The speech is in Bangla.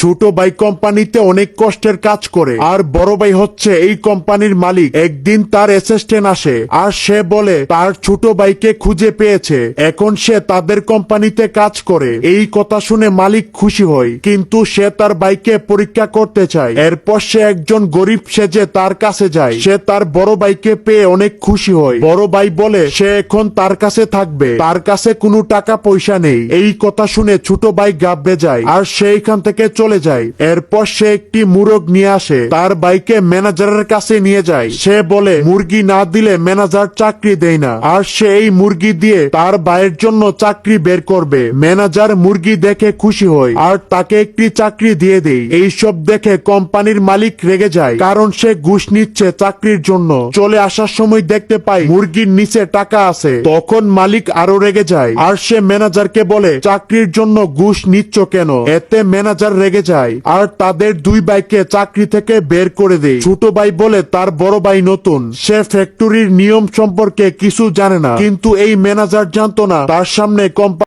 ছোট ভাই কোম্পানিতে অনেক কষ্টের কাজ করে, আর বড় ভাই হচ্ছে এই কোম্পানির মালিক। একদিন তার অ্যাসিস্ট্যান্ট আসে আর সে বলে তার ছোট ভাইকে খুঁজে পেয়েছে, এখন সে তাদের কোম্পানিতে কাজ করে। এই কথা শুনে মালিক খুশি হয়, কিন্তু সে তার ভাইকে পরীক্ষা করতে চায়। এরপর সে একজন গরিব সেজে তার কাছে যায়। সে তার বড় ভাইকে পেয়ে অনেক খুশি হয়। বড় ভাই বলে সে এখন তার কাছে থাকবে, তার কাছে কোনো টাকা পয়সা নেই। এই কথা শুনে ছোট ভাই গাবড়ে যায় আর সে এখান থেকে চলে যায়। এরপর সে একটি মুরগ নিয়ে আসে, তার ভাইকে ম্যানেজারের কাছে নিয়ে যায়। সে বলে মুরগি না দিলে ম্যানেজার চাকরি দেয় না, আর সে এই মুরগি দিয়ে তার ভাইয়ের জন্য চাকরি বের করবে। ম্যানেজার মুরগি দেখে খুশি হয় আর তাকে একটি চাকরি দিয়ে দেয়। এইসব দেখে কোম্পানির মালিক রেগে যায়, কারণ সে ঘুষ নিচ্ছে চাকরির জন্য। চলে আসার সময় দেখতে পাই মুরগির নিচে টাকা আছে। তখন মালিক আরো রেগে যায় আর সে ম্যানেজারকে বলে চাকরির জন্য ঘুষ নিচ্ছ কেন। এতে ম্যানেজার রেগে যায় আর তাদের দুই ভাইকে চাকরি থেকে বের করে দেয়। ছোট ভাই বলে তার বড় ভাই নতুন, সে ফ্যাক্টরির নিয়ম সম্পর্কে কিছু জানে না, কিন্তু এই ম্যানেজার জানতো না তার সামনে কোম্পানি